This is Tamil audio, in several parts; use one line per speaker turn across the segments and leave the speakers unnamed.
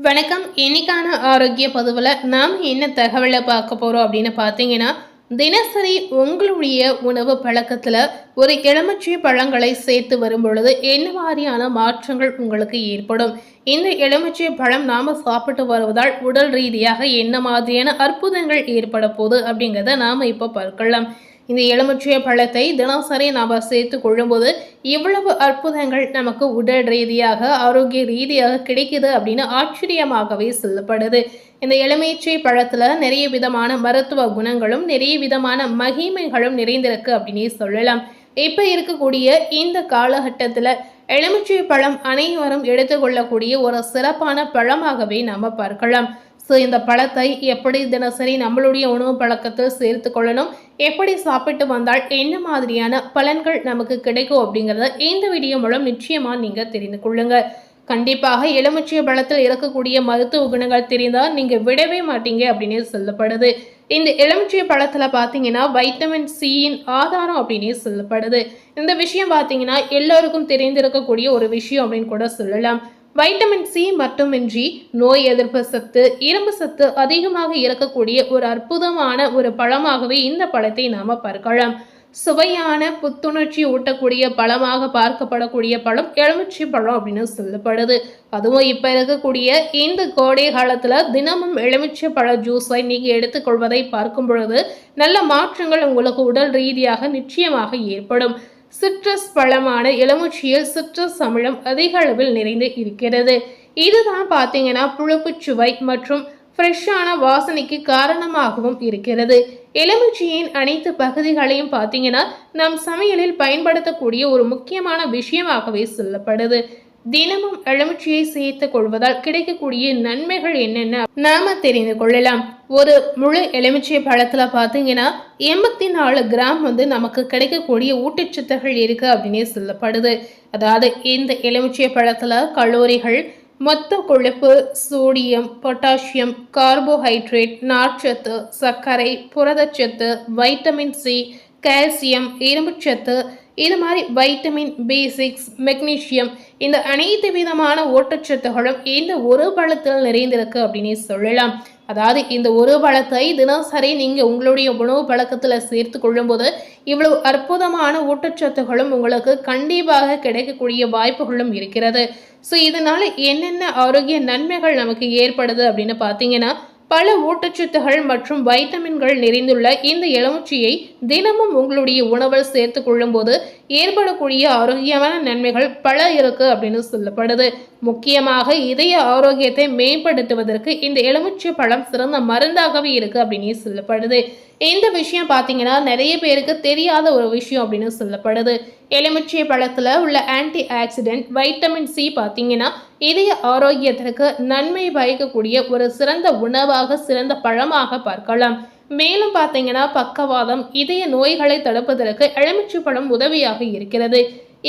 வணக்கம். இன்னைக்கான ஆரோக்கிய பதிவில் நாம் என்ன தகவலை பார்க்க போகிறோம் அப்படின்னு பார்த்தீங்கன்னா, தினசரி உங்களுடைய உணவு பழக்கத்தில் ஒரு எலுமிச்சை பழங்களை சேர்த்து வரும் பொழுது என்ன மாதிரியான மாற்றங்கள் உங்களுக்கு ஏற்படும்? இந்த எலுமிச்சை பழம் நாம் சாப்பிட்டு வருவதால் உடல் ரீதியாக என்ன மாதிரியான அற்புதங்கள் ஏற்பட போகுது அப்படிங்கிறத நாம் இப்போ பார்க்கலாம். இந்த எலுமிச்சை பழத்தை தினசரி நாம் சேர்த்து கொள்ளும்போது இவ்வளவு அற்புதங்கள் நமக்கு உடல் ரீதியாக ஆரோக்கிய ரீதியாக கிடைக்குது அப்படின்னு ஆச்சரியமாகவே சொல்லப்படுது. இந்த எலுமிச்சை பழத்துல நிறைய விதமான மருத்துவ குணங்களும் நிறைய விதமான மகிமைகளும் நிறைந்திருக்கு அப்படின்னே சொல்லலாம். இப்ப இருக்கக்கூடிய இந்த காலகட்டத்துல எலுமிச்சை பழம் அனைவரும் எடுத்துக்கொள்ளக்கூடிய ஒரு சிறப்பான பழமாகவே நாம பார்க்கலாம். ஸோ இந்த பழத்தை எப்படி தினசரி நம்மளுடைய உணவு பழக்கத்தில் சேர்த்து கொள்ளணும், எப்படி சாப்பிட்டு வந்தால் என்ன மாதிரியான பலன்கள் நமக்கு கிடைக்கும் அப்படிங்கிறத இந்த வீடியோ மூலம் நிச்சயமாக நீங்கள் தெரிந்து கொள்ளுங்க. கண்டிப்பாக எலுமிச்சை பழத்தில் இருக்கக்கூடிய மருத்துவ குணங்கள் தெரிந்தால் நீங்கள் விடவே மாட்டீங்க அப்படின்னு சொல்லப்படுது. இந்த எலுமிச்சை பழத்தில் பார்த்தீங்கன்னா வைட்டமின் சியின் ஆதாரம் அப்படின்னே சொல்லப்படுது. இந்த விஷயம் பார்த்தீங்கன்னா எல்லோருக்கும் தெரிந்திருக்கக்கூடிய ஒரு விஷயம் அப்படின்னு கூட சொல்லலாம். வைட்டமின் சி மட்டுமின்றி நோய் எதிர்ப்பு சத்து, இரும்பு சத்து அதிகமாக இருக்கக்கூடிய ஒரு அற்புதமான ஒரு பழமாகவே இந்த பழத்தை நாம பார்க்கலாம். சுவையான புத்துணர்ச்சி ஊட்டக்கூடிய பழமாக பார்க்கப்படக்கூடிய பழம் எலுமிச்சை பழம் அப்படின்னு சொல்லப்படுது. அதுவும் இப்ப இருக்கக்கூடிய இந்த கோடை காலத்துல தினமும் எலுமிச்சை பழ ஜூஸை நீங்க எடுத்துக்கொள்வதை பார்க்கும் பொழுது நல்ல மாற்றங்கள் உங்களுக்கு உடல் ரீதியாக நிச்சயமாக ஏற்படும். சிட்ரஸ் பழமான எலுமிச்சையில் சிட்ரஸ் அமிலம் அதிக அளவில் நிறைந்து இருக்கிறது. இதுதான் பார்த்தீங்கன்னா புளிப்பு சுவை மற்றும் ஃப்ரெஷ்ஷான வாசனைக்கு காரணமாகவும் இருக்கிறது. எலுமிச்சையின் அனைத்து பகுதிகளையும் பார்த்தீங்கன்னா நம் சமையலில் பயன்படுத்தக்கூடிய ஒரு முக்கியமான விஷயமாகவே சொல்லப்படுது. தினமும் எலுமிச்சையை சேர்த்துக் கொள்வதால் கிடைக்கக்கூடிய நன்மைகள் என்னென்ன நாம தெரிந்து கொள்ளலாம். ஒரு முழு எலுமிச்சை பழத்துல பார்த்தீங்கன்னா 84 கிராம் நமக்கு கிடைக்கக்கூடிய ஊட்டச்சத்துகள் இருக்கு அப்படின்னே சொல்லப்படுது. அதாவது இந்த எலுமிச்சை பழத்துல கலோரிகள், மொத்த கொழுப்பு, சோடியம், பொட்டாசியம், கார்போஹைட்ரேட், நார்ச்சத்து, சர்க்கரை, புரதச்சத்து, வைட்டமின் சி, கால்சியம், இரும்புச்சத்து, இது மாதிரி வைட்டமின் B6, மெக்னீசியம், இந்த அனைத்து விதமான ஊட்டச்சத்துகளும் இந்த ஒரு பழத்தில் நிறைந்திருக்கு அப்படின்னு சொல்லலாம். அதாவது இந்த ஒரு பழத்தை தினசரி நீங்கள் உங்களுடைய உணவு பழக்கத்தில் சேர்த்து கொள்ளும்போது இவ்வளவு அற்புதமான ஊட்டச்சத்துகளும் உங்களுக்கு கண்டிப்பாக கிடைக்கக்கூடிய வாய்ப்புகளும் இருக்கிறது. ஸோ இதனால என்னென்ன ஆரோக்கிய நன்மைகள் நமக்கு ஏற்படுது அப்படின்னு பார்த்தீங்கன்னா, பல ஊட்டச்சத்துகள் மற்றும் வைட்டமின்கள் நிறைந்துள்ள இந்த எலுமிச்சையை தினமும் உங்களுடைய உணவில் சேர்த்து கொள்ளும் போது ஏற்படக்கூடிய ஆரோக்கியமான நன்மைகள் பல இருக்கு அப்படின்னு சொல்லப்படுது. முக்கியமாக இதய ஆரோக்கியத்தை மேம்படுத்துவதற்கு இந்த எலுமிச்சை பழம் சிறந்த மருந்தாகவே இருக்கு அப்படின்னு சொல்லப்படுது. இந்த விஷயம் பார்த்தீங்கன்னா நிறைய பேருக்கு தெரியாத ஒரு விஷயம் அப்படின்னு சொல்லப்படுது. எலுமிச்சை பழத்துல உள்ள ஆன்டி ஆக்சிடென்ட் வைட்டமின் சி பார்த்தீங்கன்னா இதய ஆரோக்கியத்திற்கு நன்மை பயக்கக்கூடிய ஒரு சிறந்த உணவாக, சிறந்த பழமாக பார்க்கலாம். மேலும் பார்த்தீங்கன்னா பக்கவாதம், இதய நோய்களை தடுப்பதற்கு எலுமிச்சை பழம் உதவியாக இருக்கிறது.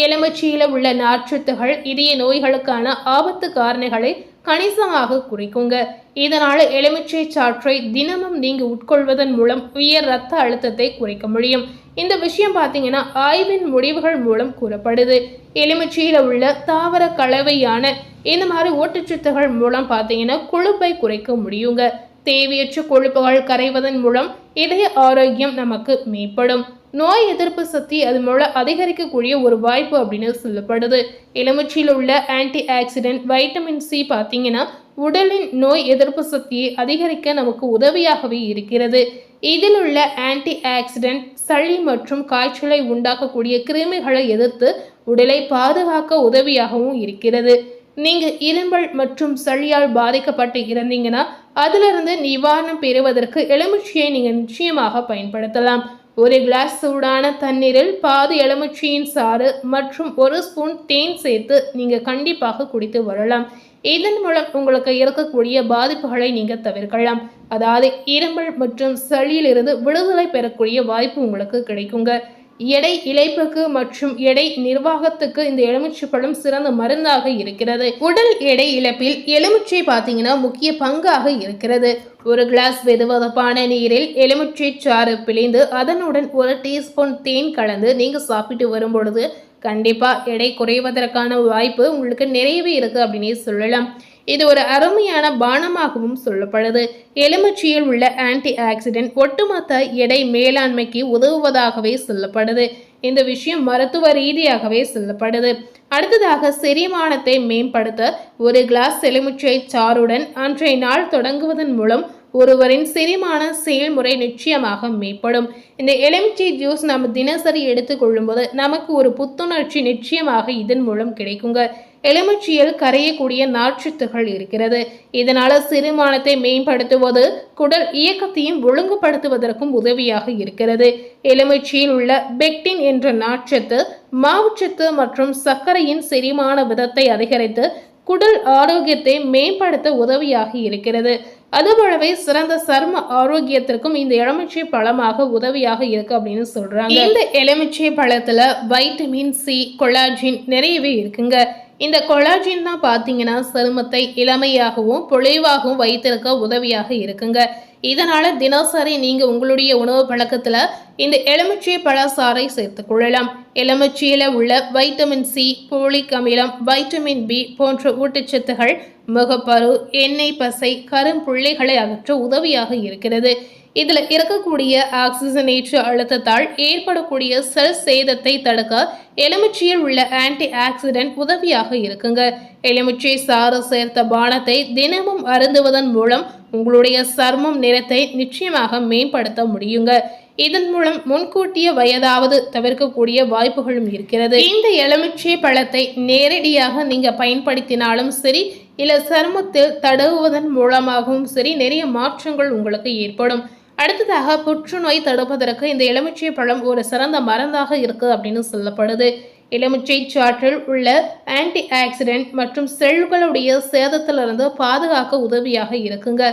எலுமிச்சையில உள்ள நார்ச்சத்துகள் இதய நோய்களுக்கான ஆபத்து காரணிகளை கணிசமாக குறைக்குங்க. இதனால எலுமிச்சை சாற்றை தினமும் நீங்க உட்கொள்வதன் மூலம் உயர் ரத்த அழுத்தத்தை குறைக்க முடியும். இந்த விஷயம் பார்த்தீங்கன்னா ஆய்வின் முடிவுகள் மூலம் கூறப்படுது. எலுமிச்சையில உள்ள தாவர கலவையான இந்த மாதிரி ஊட்டச்சத்துகள் மூலம் பார்த்தீங்கன்னா கொழுப்பை குறைக்க முடியுங்க. தேவையற்ற கொழுப்புகள் கரைவதன் மூலம் இதய ஆரோக்கியம் நமக்கு மேம்படும். நோய் எதிர்ப்பு சக்தி அது மூலம் அதிகரிக்கக்கூடிய ஒரு வாய்ப்பு அப்படின்னு சொல்லப்படுது. எலுமிச்சையில் உள்ள ஆன்டி ஆக்சிடென்ட் வைட்டமின் சி பார்த்தீங்கன்னா உடலின் நோய் எதிர்ப்பு சக்தியை அதிகரிக்க நமக்கு உதவியாகவே இருக்கிறது. இதில் உள்ள ஆன்டி ஆக்சிடென்ட் சளி மற்றும் காய்ச்சலை உண்டாக்கக்கூடிய கிருமிகளை எதிர்த்து உடலை பாதுகாக்க உதவியாகவும் இருக்கிறது. நீங்க இருமல் மற்றும் சளியால் பாதிக்கப்பட்டு இருந்தீங்கன்னா அதிலிருந்து நிவாரணம் பெறுவதற்கு எலுமிச்சையை நீங்க நிச்சயமாக பயன்படுத்தலாம். ஒரு கிளாஸ் சூடான தண்ணீரில் பாதி எலுமிச்சையின் சாறு மற்றும் 1 ஸ்பூன் தேன் சேர்த்து நீங்க கண்டிப்பாக குடித்து வரலாம். இதன் மூலம் உங்களுக்கு இருக்கக்கூடிய பாதிப்புகளை நீங்க தவிர்க்கலாம். அதாவது இருமல் மற்றும் சளியிலிருந்து விடுதலை பெறக்கூடிய வாய்ப்பு உங்களுக்கு கிடைக்குங்க. எடை இழைப்புக்கு மற்றும் எடை நிர்வாகத்துக்கு இந்த எலுமிச்சை பழம் சிறந்த மருந்தாக இருக்கிறது. உடல் எடை இழப்பில் எலுமிச்சை பார்த்தீங்கன்னா முக்கிய பங்காக இருக்கிறது. ஒரு கிளாஸ் வெதுவெதுப்பான நீரில் எலுமிச்சை சாறு பிழிந்து அதனுடன் 1 டீஸ்பூன் தேன் கலந்து நீங்க சாப்பிட்டு வரும் பொழுது கண்டிப்பா எடை குறைவதற்கான வாய்ப்பு உங்களுக்கு நிறையவே இருக்கு அப்படின்னே சொல்லலாம். இது ஒரு அருமையான பானமாகவும் சொல்லப்படுது. எலுமிச்சையில் உள்ள ஆன்டி ஆக்சிடென்ட் ஒட்டுமொத்த எடை மேலாண்மைக்கு உதவுவதாகவே சொல்லப்படுது. இந்த விஷயம் மருத்துவ ரீதியாகவே சொல்லப்படுது. அடுத்ததாக செரிமானத்தை மேம்படுத்த ஒரு கிளாஸ் எலுமிச்சை சாறுடன் அன்றைய நாள் தொடங்குவதன் மூலம் ஒருவரின் செரிமான செயல்முறை நிச்சயமாக மேம்படும். இந்த எலுமிச்சை ஜூஸ் நம்ம தினசரி எடுத்துக்கொள்ளும் போது நமக்கு ஒரு புத்துணர்ச்சி நிச்சயமாக இதன் மூலம் கிடைக்குங்க. எலுமிச்சையில் கரையக்கூடிய நார்ச்சத்துகள் இருக்கிறது. இதனால செரிமானத்தை மேம்படுத்துவது, குடல் இயக்கத்தையும் ஒழுங்குபடுத்துவதற்கும் உதவியாக இருக்கிறது. எலுமிச்சையில் உள்ள பெக்டின் என்ற நார்ச்சத்து மாவுச்சத்து மற்றும் சர்க்கரையின் செரிமான விதத்தை அதிகரித்து குடல் ஆரோக்கியத்தை மேம்படுத்த உதவியாக இருக்கிறது. அதுபோலவே சிறந்த சர்ம ஆரோக்கியத்திற்கும் இந்த எலுமிச்சை பழமாக உதவியாக இருக்கு அப்படின்னு சொல்றாங்க. இந்த எலுமிச்சை பழத்துல வைட்டமின் சி, கொலாஜின் நிறையவே இருக்குங்க. இந்த கொலாஜின் தான் பார்த்தீங்கன்னா சருமத்தை இளமையாகவும் பொலிவாகவும் வைத்திருக்க உதவியாக இருக்குங்க. இதனால தினசரி நீங்க உங்களுடைய உணவு பழக்கத்துல இந்த எலுமிச்சை பழச்சாறை சேர்த்துக் கொள்ளலாம். எலுமிச்சையில உள்ள வைட்டமின் சி, போலிக் அமிலம், வைட்டமின் பி போன்ற ஊட்டச்சத்துகள் முகப்பரு, எண்ணெய் பசை, கரும்புள்ளிகளை அகற்ற உதவியாக இருக்கிறது. இதுல இருக்கக்கூடிய ஆக்சிஜனேற்ற அழுத்தத்தால் ஏற்படக்கூடிய செல் சேதத்தை தடுக்க எலுமிச்சையில் உள்ள ஆன்டி ஆக்சிடென்ட் உதவியாக இருக்குங்க. எலுமிச்சை சாறு சேர்த்த பானத்தை தினமும் அருந்துவதன் மூலம் உங்களுடைய சர்மம் நிறத்தை நிச்சயமாக மேம்படுத்த முடியுங்க. இதன் மூலம் முன்கூட்டிய வயதாவது தவிர்க்கக்கூடிய வாய்ப்புகளும் இருக்கிறது. இந்த எலுமிச்சை பழத்தை நேரடியாக நீங்க பயன்படுத்தினாலும் சரி, இல்ல சருமத்தில் தடவுவதன் மூலமாகவும் சரி, நிறைய மாற்றங்கள் உங்களுக்கு ஏற்படும். அடுத்ததாக புற்றுநோய் தடுப்பதற்கு இந்த எலுமிச்சை பழம் ஒரு சிறந்த மருந்தாக இருக்கு அப்படின்னு சொல்லப்படுது. எலுமிச்சை சாற்றில் உள்ள ஆன்டி ஆக்சிடென்ட் மற்றும் செல்களுடைய சேதத்திலிருந்து பாதுகாக்க உதவியாக இருக்குங்க.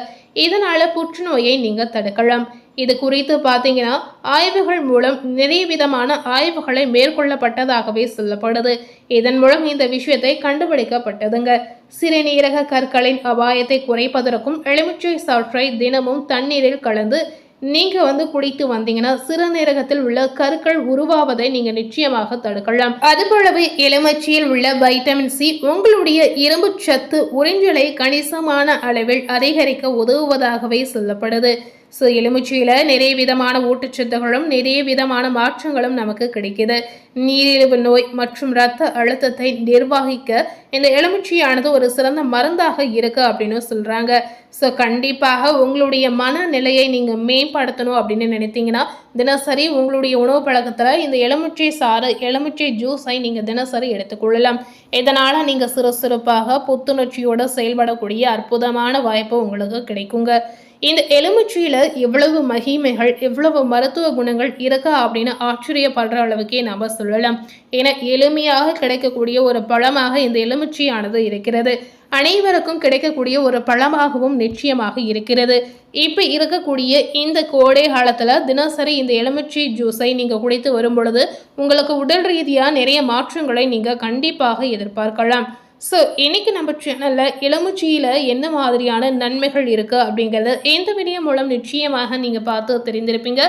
இதனால புற்றுநோயை நீங்க தடுக்கலாம். இது குறித்து பார்த்தீங்கன்னா ஆய்வுகள் மூலம் நிறைய விதமான ஆய்வுகளை மேற்கொள்ளப்பட்டதாகவே சொல்லப்படுது. இதன் மூலம் இந்த விஷயத்தை கண்டுபிடிக்கப்பட்டதுங்க. சிறுநீரக கற்களின் அபாயத்தை குறைப்பதற்கும் எலுமிச்சை சாற்றை தினமும் தண்ணீரில் கலந்து நீங்க குடித்து வந்தீங்கன்னா சிறுநீரகத்தில் உள்ள கருக்கள் உருவாவதை நீங்க நிச்சயமாக தடுக்கலாம். அதுபோலவே எலுமிச்சையில் உள்ள வைட்டமின் சி உங்களுடைய இரும்பு சத்து உறிஞ்சலை கணிசமான அளவில் அதிகரிக்க உதவுவதாகவே சொல்லப்படுது. ஸோ எலுமிச்சையில் நிறைய விதமான ஊட்டச்சத்துகளும் நிறைய விதமான மாற்றங்களும் நமக்கு கிடைக்குது. நீரிழிவு நோய் மற்றும் இரத்த அழுத்தத்தை நிர்வகிக்க இந்த எலுமிச்சையானது ஒரு சிறந்த மருந்தாக இருக்கு அப்படின்னு சொல்றாங்க. ஸோ கண்டிப்பாக உங்களுடைய மனநிலையை நீங்கள் மேம்படுத்தணும் அப்படின்னு நினைத்தீங்கன்னா தினசரி உங்களுடைய உணவு பழக்கத்தில் இந்த எலுமிச்சை சாறு, எலுமிச்சை ஜூஸை நீங்கள் தினசரி எடுத்துக்கொள்ளலாம். இதனால் நீங்கள் சுறுசுறுப்பாக புத்துணர்ச்சியோடு செயல்படக்கூடிய அற்புதமான வாய்ப்பு உங்களுக்கு கிடைக்குங்க. இந்த எலுமிச்சையில் எவ்வளவு மகிமைகள், எவ்வளவு மருத்துவ குணங்கள் இருக்கா அப்படின்னு ஆச்சரியப்படுற அளவுக்கே நம்ம சொல்லலாம். ஏன்னா எளிமையாக கிடைக்கக்கூடிய ஒரு பழமாக இந்த எலுமிச்சையானது இருக்கிறது. அனைவருக்கும் கிடைக்கக்கூடிய ஒரு பழமாகவும் நிச்சயமாக இருக்கிறது. இப்போ இருக்கக்கூடிய இந்த கோடை காலத்தில் தினசரி இந்த எலுமிச்சை ஜூஸை நீங்கள் குடித்து வரும் பொழுது உங்களுக்கு உடல் ரீதியாக நிறைய மாற்றங்களை நீங்கள் கண்டிப்பாக எதிர்பார்க்கலாம். ஸோ இன்னைக்கு நம்ம சேனலில் எலுமிச்சையில் என்ன மாதிரியான நன்மைகள் இருக்குது அப்படிங்கிறத இந்த வீடியோ மூலம் நிச்சயமாக நீங்கள் பார்த்து தெரிந்திருப்பீங்க.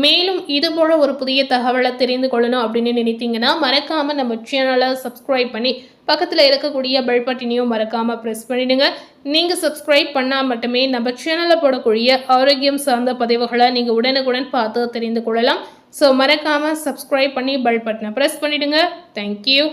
மேலும் இது போல ஒரு புதிய தகவலை தெரிந்து கொள்ளணும் அப்படின்னு நினைத்தீங்கன்னா மறக்காமல் நம்ம சேனலை சப்ஸ்கிரைப் பண்ணி பக்கத்தில் இருக்கக்கூடிய பெல் பட்டனையும் மறக்காமல் ப்ரெஸ் பண்ணிடுங்க. நீங்கள் சப்ஸ்கிரைப் பண்ணால் மட்டுமே நம்ம சேனலில் போடக்கூடிய ஆரோக்கியம் சார்ந்த பதிவுகளை நீங்கள் உடனுக்குடன் பார்த்து தெரிந்து கொள்ளலாம். ஸோ மறக்காமல் சப்ஸ்கிரைப் பண்ணி பெல் பட்டனை ப்ரெஸ் பண்ணிடுங்க. தேங்க்யூ.